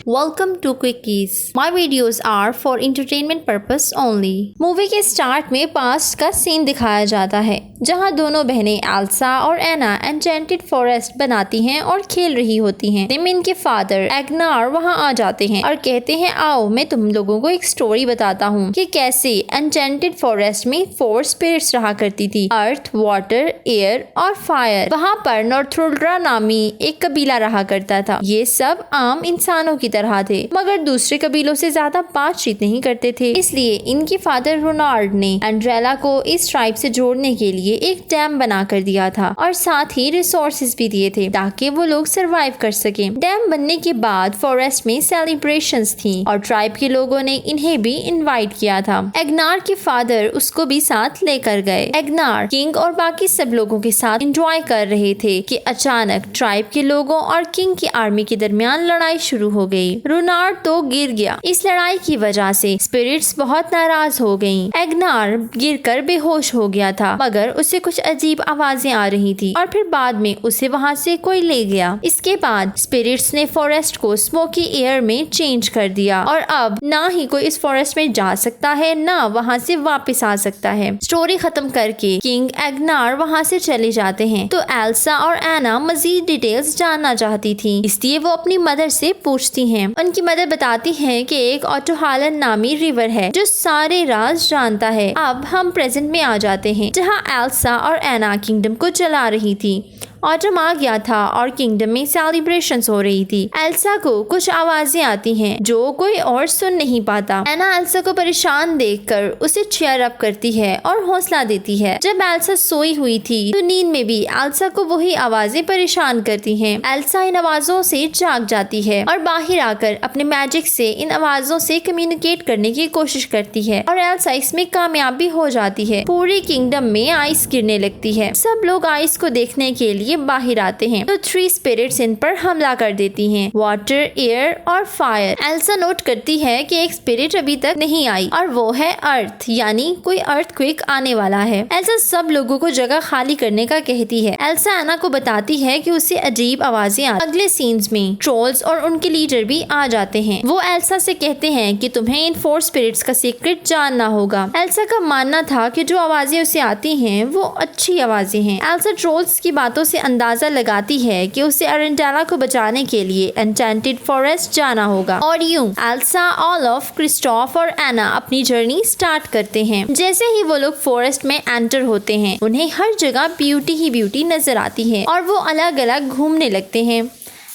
Welcome to Quickies. My videos are for entertainment purpose only. Movie के start में past का scene दिखाया जाता है जहां दोनों बहनें एल्सा और एना एन्चेंटेड फॉरेस्ट बनाती हैं और खेल रही होती हैं। जिमिन के फादर एग्नार वहां आ जाते हैं और कहते हैं आओ मैं तुम लोगों को एक स्टोरी बताता हूँ कि कैसे एन्चेंटेड फॉरेस्ट में 4 स्पिरिट्स रहा करती थी, अर्थ, वाटर, एयर और फायर। वहाँ पर नॉर्थुल्ड्रा नामी एक कबीला रहा करता था। ये सब आम इंसानों की तरह थे मगर दूसरे कबीलों से ज्यादा बातचीत नहीं करते थे। इसलिए इनके फादर रोनाल्ड ने एंड्रेला को इस ट्राइब से जोड़ने के लिए एक डैम बना कर दिया था और साथ ही रिसोर्सेज भी दिए थे ताकि वो लोग सरवाइव कर सके। डैम बनने के बाद फॉरेस्ट में सेलिब्रेशंस थी और ट्राइब के लोगों ने इन्हें भी इनवाइट किया था। एग्नार के फादर उसको भी साथ लेकर गए। एग्नार किंग और बाकी सब लोगों के साथ एंजॉय कर रहे थे कि अचानक ट्राइब के लोगों और किंग की आर्मी के दरमियान लड़ाई शुरू हो गई। रोनाल्ड तो गिर गया। इस लड़ाई की वजह से स्पिरिट्स बहुत नाराज हो गईं। एग्नार गिरकर बेहोश हो गया था मगर उसे कुछ अजीब आवाजें आ रही थी और फिर बाद में उसे वहाँ से कोई ले गया। इसके बाद स्पिरिट्स ने फॉरेस्ट को स्मोकी एयर में चेंज कर दिया और अब ना ही कोई इस फॉरेस्ट में जा सकता है ना वहाँ से वापस आ सकता है। स्टोरी खत्म करके किंग एग्नार वहाँ से चले जाते हैं तो एल्सा और एना मजीद डिटेल्स जानना चाहती थी, इसलिए वो अपनी मदर से पूछती हैं। उनकी मदर बताती है कि एक ऑटोहालन नामी रिवर है जो सारे राज जानता है। अब हम प्रेजेंट में आ जाते हैं जहाँ एल्सा और एना किंगडम को चला रही थी। ऑटम आ गया था और किंगडम में सेलिब्रेशंस हो रही थी। एल्सा को कुछ आवाजें आती हैं जो कोई और सुन नहीं पाता। एना एल्सा को परेशान देखकर उसे चीयर अप करती है और हौसला देती है। जब एल्सा सोई हुई थी तो नींद में भी एल्सा को वही आवाजें परेशान करती हैं। एल्सा इन आवाजों से जाग जाती है और बाहर आकर अपने मैजिक से इन आवाजों से कम्युनिकेट करने की कोशिश करती है और एल्सा इसमें कामयाब भी हो जाती है। पूरे किंगडम में आइस गिरने लगती है। सब लोग आइस को देखने के लिए बाहर आते हैं तो 3 स्पिरिट्स इन पर हमला कर देती हैं, वाटर, एयर और फायर। एल्सा नोट करती है कि एक स्पिरिट अभी तक नहीं आई और वो है अर्थ, यानी कोई अर्थक्वेक आने वाला है। एल्सा सब लोगों को जगह खाली करने का कहती है। एल्सा एना को बताती है कि उसे अजीब आवाजें आ। अगले सीन्स में ट्रोल्स और उनके लीडर भी आ जाते हैं। वो एल्सा से कहते हैं कि तुम्हें इन 4 स्पिरिट्स का सीक्रेट जानना होगा। एल्सा का मानना था कि जो आवाजें उसे आती हैं वो अच्छी आवाजें हैं। एल्सा ट्रोल्स की बातों से अंदाजा लगाती है कि उसे अरेंडेला को बचाने के लिए एन्चेंटेड फॉरेस्ट जाना होगा और यूं एल्सा, ओलफ, क्रिस्टोफ और एना अपनी जर्नी स्टार्ट करते हैं। जैसे ही वो लोग फॉरेस्ट में एंटर होते हैं उन्हें हर जगह ब्यूटी ही ब्यूटी नजर आती है और वो अलग अलग घूमने लगते हैं।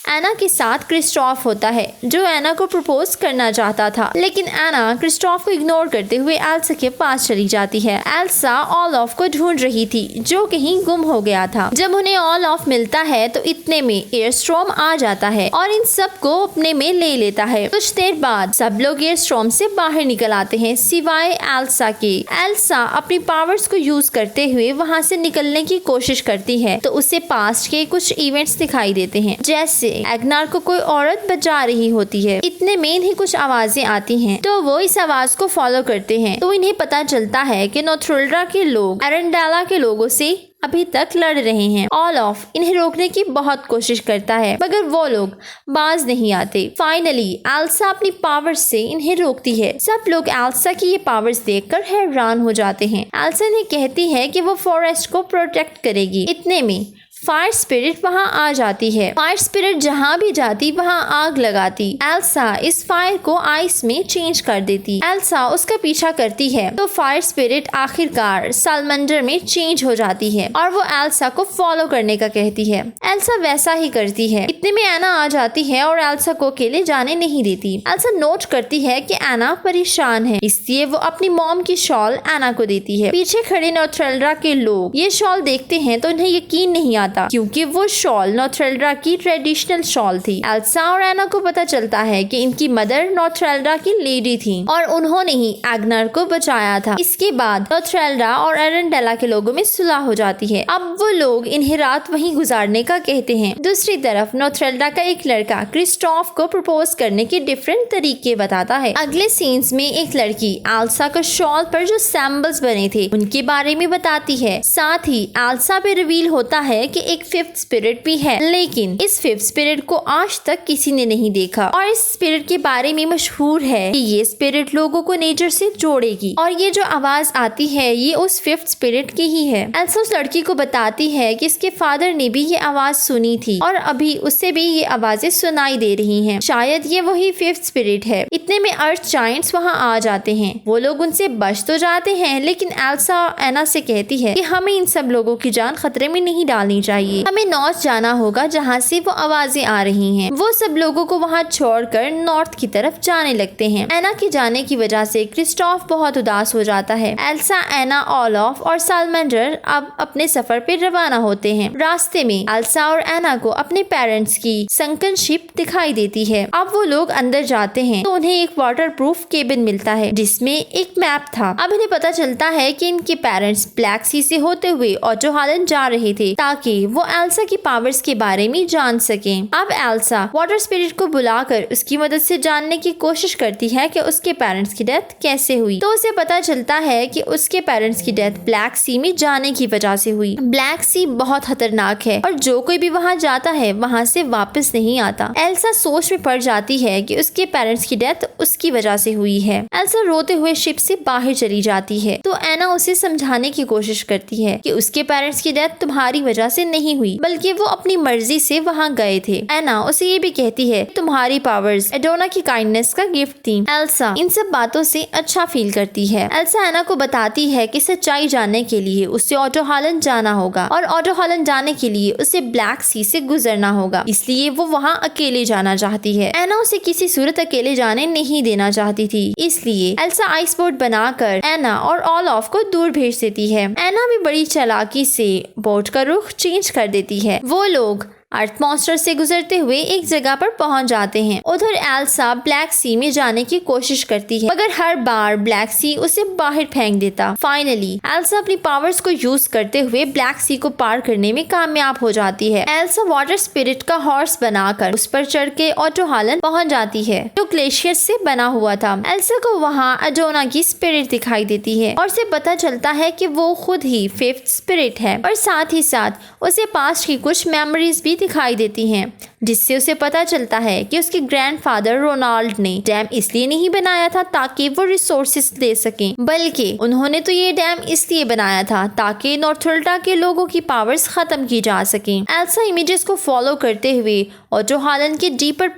एना के साथ क्रिस्टोफ होता है जो एना को प्रपोज करना चाहता था, लेकिन एना क्रिस्टोफ को इग्नोर करते हुए एल्सा के पास चली जाती है। एल्सा ओलफ को ढूंढ रही थी जो कहीं गुम हो गया था। जब उन्हें ओलफ मिलता है तो इतने में एयरस्टॉर्म आ जाता है और इन सब को अपने में ले लेता है। कुछ देर बाद सब लोग एयरस्टॉर्म से बाहर निकल आते हैं सिवाय एल्सा के। एल्सा अपनी पावर्स को यूज करते हुए वहाँ से निकलने की कोशिश करती है तो उसे पास्ट के कुछ इवेंट्स दिखाई देते हैं, जैसे एग्नार को कोई औरत बचा रही होती है। इतने में इन्हें कुछ आवाजें आती हैं तो वो इस आवाज को फॉलो करते हैं तो इन्हें पता चलता है कि नॉर्थुल्ड्रा के लोग अरेंडेला के लोगों से अभी तक लड़ रहे हैं। ओलफ इन्हें रोकने की बहुत कोशिश करता है मगर वो लोग बाज नहीं आते। फाइनली एल्सा अपनी पावर्स से इन्हें रोकती है। सब लोग एल्सा की ये पावर्स देखकर हैरान हो जाते हैं। एल्सा इन्हें कहती है कि वो फॉरेस्ट को प्रोटेक्ट करेगी। इतने में फायर स्पिरिट वहाँ आ जाती है। फायर स्पिरिट जहाँ भी जाती वहाँ आग लगाती। एल्सा इस फायर को आइस में चेंज कर देती। एल्सा उसका पीछा करती है तो फायर स्पिरिट आखिरकार सालमंडर में चेंज हो जाती है और वो एल्सा को फॉलो करने का कहती है। एल्सा वैसा ही करती है। इतने में एना आ जाती है और एल्सा को अकेले जाने नहीं देती। एल्सा नोट करती है कि एना परेशान है, इसलिए वो अपनी मॉम की शॉल एना को देती है। पीछे खड़े नॉर्थुल्ड्रा के लोग ये शॉल देखते हैं तो उन्हें यकीन नहीं आता क्योंकि वो शॉल नॉर्थुल्ड्रा की ट्रेडिशनल शॉल थी। एल्सा और एना को पता चलता है कि इनकी मदर नॉर्थुल्ड्रा की लेडी थी और उन्होंने ही एग्नार को बचाया था। इसके बाद नॉर्थुल्ड्रा और अरेंडेला के लोगों में सुलह हो जाती है। अब वो लोग इन्हें रात वहीं गुजारने का कहते हैं। दूसरी तरफ नॉर्थुल्ड्रा का एक लड़का क्रिस्टोफ को प्रपोज करने के डिफरेंट तरीके बताता है। अगले सीन्स में एक लड़की एल्सा को शॉल पर जो सैम्बल्स बने थे उनके बारे में बताती है। साथ ही एल्सा पे रिवील होता है कि एक फिफ्थ स्पिरिट भी है, लेकिन इस फिफ्थ स्पिरिट को आज तक किसी ने नहीं देखा और इस स्पिरिट के बारे में मशहूर है कि ये स्पिरिट लोगों को नेचर से जोड़ेगी और ये जो आवाज आती है ये उस फिफ्थ स्पिरिट की ही है। एल्सा उस लड़की को बताती है कि इसके फादर ने भी ये आवाज सुनी थी और अभी उससे भी ये आवाजें सुनाई दे रही हैं। शायद ये वही फिफ्थ स्पिरिट है। इतने में अर्थ जायंट्स वहाँ आ जाते हैं। वो लोग उनसे बच तो जाते हैं, लेकिन एल्सा एना से कहती है कि हमें इन सब लोगों की जान खतरे में नहीं डालनी चाहिए। हमें नॉर्थ जाना होगा जहाँ से वो आवाजें आ रही हैं। वो सब लोगों को वहाँ छोड़कर नॉर्थ की तरफ जाने लगते हैं। एना के जाने की वजह से क्रिस्टोफ बहुत उदास हो जाता है। एल्सा, एना, ओलफ और सालमेंडर अब अपने सफर पे रवाना होते हैं। रास्ते में एल्सा और एना को अपने पेरेंट्स की संकन शिप दिखाई देती है। अब वो लोग अंदर जाते हैं तो उन्हें एक वाटरप्रूफ केबिन मिलता है जिसमें एक मैप था। अब इन्हें पता चलता है कि इनके पेरेंट्स ब्लैक सी से होते हुए ऑटोहालन जा रहे थे ताकि वो एल्सा की पावर्स के बारे में जान सकें। अब एल्सा वाटर स्पिरिट को बुलाकर उसकी मदद से जानने की कोशिश करती है कि उसके पेरेंट्स की डेथ कैसे हुई। तो उसे पता चलता है कि उसके पेरेंट्स की डेथ ब्लैक सी में जाने की वजह से हुई। ब्लैक सी बहुत खतरनाक है और जो कोई भी वहाँ जाता है वहाँ से वापस नहीं आता। एल्सा सोच में पड़ जाती है कि उसके पेरेंट्स की डेथ उसकी वजह से हुई है। एल्सा रोते हुए शिप से बाहर चली जाती है तो एना उसे समझाने की कोशिश करती है कि उसके पेरेंट्स की डेथ तुम्हारी वजह से नहीं हुई बल्कि वो अपनी मर्जी से वहाँ गए थे। एना उसे ये भी कहती है तुम्हारी पावर्स एडोना की काइंडनेस का गिफ्ट थी। एल्सा इन सब बातों से अच्छा फील करती है। एल्सा एना को बताती है कि सच्चाई जानने के लिए उसे ऑटोहालन जाना होगा और ऑटोहालन जाने के लिए उसे ब्लैक सी से गुजरना होगा, इसलिए वो वहाँ अकेले जाना चाहती है। एना उसे किसी सूरत अकेले जाने नहीं देना चाहती थी, इसलिए एल्सा आइस बोट बनाकर एना और ओलफ को दूर भेज देती है। एना भी बड़ी चालाकी से बोट का रुख चेंज कर देती है। वो लोग अर्थ मॉन्स्टर से गुजरते हुए एक जगह पर पहुंच जाते हैं। उधर एल्सा ब्लैक सी में जाने की कोशिश करती है मगर हर बार ब्लैक सी उसे बाहर फेंक देता। फाइनली एल्सा अपनी पावर्स को यूज करते हुए ब्लैक सी को पार करने में कामयाब हो जाती है। एल्सा वाटर स्पिरिट का हॉर्स बनाकर उस पर चढ़ के ऑटोहालन पहुंच जाती है जो ग्लेशियर से बना हुआ था। एल्सा को वहाँ एडोना की स्पिरिट दिखाई देती है और उसे पता चलता है कि वो खुद ही फिफ्थ स्पिरिट है और साथ ही साथ उसे पास्ट की कुछ मेमोरीज भी दिखाई देती हैं, जिससे उसे पता चलता है कि उसके ग्रैंडफादर रोनाल्ड ने डैम इसलिए नहीं बनाया था ताकि वो रिसोर्सेस दे सकें, बल्कि उन्होंने तो ये डैम इसलिए बनाया था ताकि नॉर्थुल्टा के लोगों की पावर्स खत्म की जा सकें। एल्सा इमेजेस को फॉलो करते हुए ऑटोहालन के डीपर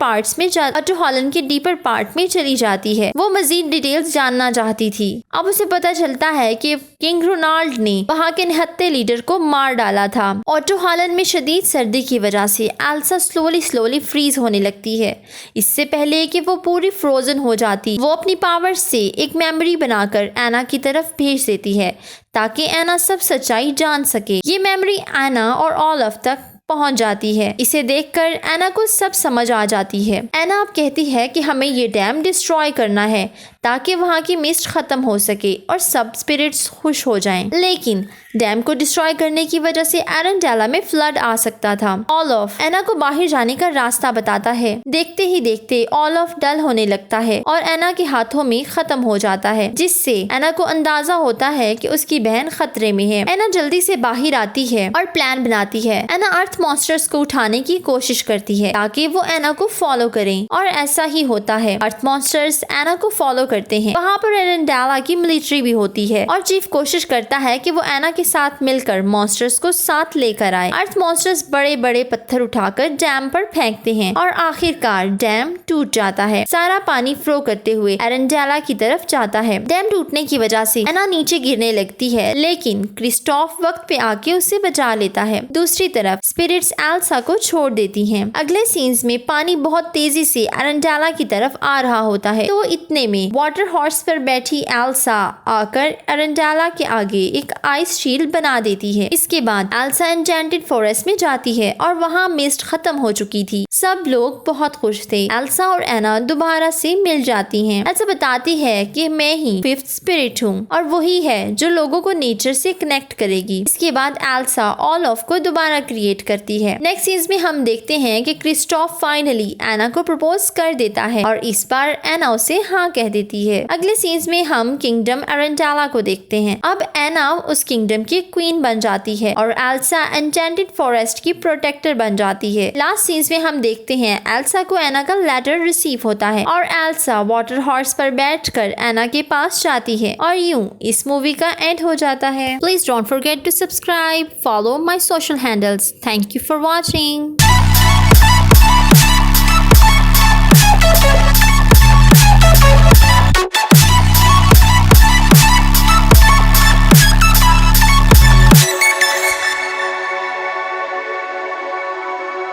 पार्ट में चली जाती है। वो मजीद डिटेल्स जानना चाहती थी। अब उसे पता चलता है कि किंग रोनाल्ड ने वहाँ के निहत्थे लीडर को मार डाला था। ऑटोहालन में शदीद सर्दी की वजह से एल्सा स्लोली फ्रीज होने लगती है। इससे पहले कि वो पूरी फ्रोजन हो जाती, वो अपनी पावर से एक मेमोरी बनाकर एना की तरफ भेज देती है ताकि एना सब सच्चाई जान सके। ये मेमोरी एना और ओलफ तक पहुंच जाती है। इसे देखकर एना को सब समझ आ जाती है। एना अब कहती है कि हमें ये डैम डिस्ट्रॉय करना है ताकि वहाँ की मिस्ट खत्म हो सके और सब स्पिरिट्स खुश हो जाएं। लेकिन डैम को डिस्ट्रॉय करने की वजह से एरेंडेला में फ्लड आ सकता था। ओलफ एना को बाहर जाने का रास्ता बताता है। देखते ही देखते ओलफ डल होने लगता है और एना के हाथों में खत्म हो जाता है, जिससे एना को अंदाजा होता है कि उसकी बहन खतरे में है। एना जल्दी से बाहर आती है और प्लान बनाती है। एना अर्थ मॉन्स्टर्स को उठाने की कोशिश करती है ताकि वो एना को फॉलो करें और ऐसा ही होता है। अर्थ मॉन्स्टर्स एना को फॉलो करते हैं। वहाँ पर एरेंडेला की मिलिट्री भी होती है और चीफ कोशिश करता है कि वो एना के साथ मिलकर मॉन्स्टर्स को साथ लेकर आए। अर्थ मॉन्स्टर्स बड़े बड़े पत्थर उठाकर डैम पर फेंकते हैं और आखिरकार डैम टूट जाता है। सारा पानी फ्लो करते हुए एरेंडेला की तरफ जाता है। डैम टूटने की वजह से एना नीचे गिरने लगती है, लेकिन क्रिस्टोफ वक्त पे आके उसे बचा लेता है। दूसरी तरफ स्पिरिट्स एल्सा को छोड़ देती हैं। अगले सीन्स में पानी बहुत तेजी से एरेंडेला की तरफ आ रहा होता है, तो इतने में वाटर हॉर्स पर बैठी एल्सा आकर एरेंडेला के आगे एक आइस शील्ड बना देती है। इसके बाद एल्सा एन्चेंटेड फॉरेस्ट में जाती है और वहाँ मिस्ट खत्म हो चुकी थी। सब लोग बहुत खुश थे। एल्सा और एना दोबारा से मिल जाती हैं। एल्सा बताती है कि मैं ही फिफ्थ स्पिरिट हूँ और वही है जो लोगों को नेचर से कनेक्ट करेगी। इसके बाद एल्सा ओलफ को दोबारा क्रिएट करती है। नेक्स्ट सीन्स में हम देखते हैं कि क्रिस्टोफ फाइनली एना को प्रपोज कर देता है और इस बार एना उसे हाँ कह देती देती है। अगले सीन्स में हम किंगडम अरेंडाला को देखते हैं। अब एना उस किंगडम की क्वीन बन जाती है और एल्सा एन्चेंटेड फॉरेस्ट की प्रोटेक्टर बन जाती है। लास्ट सीन्स में हम देखते हैं एल्सा को एना का लेटर रिसीव होता है और एल्सा वाटर हॉर्स पर बैठकर एना के पास जाती है और यूं इस मूवी का एंड हो जाता है। Please don't forget to subscribe, follow my social handles. Thank you for watching.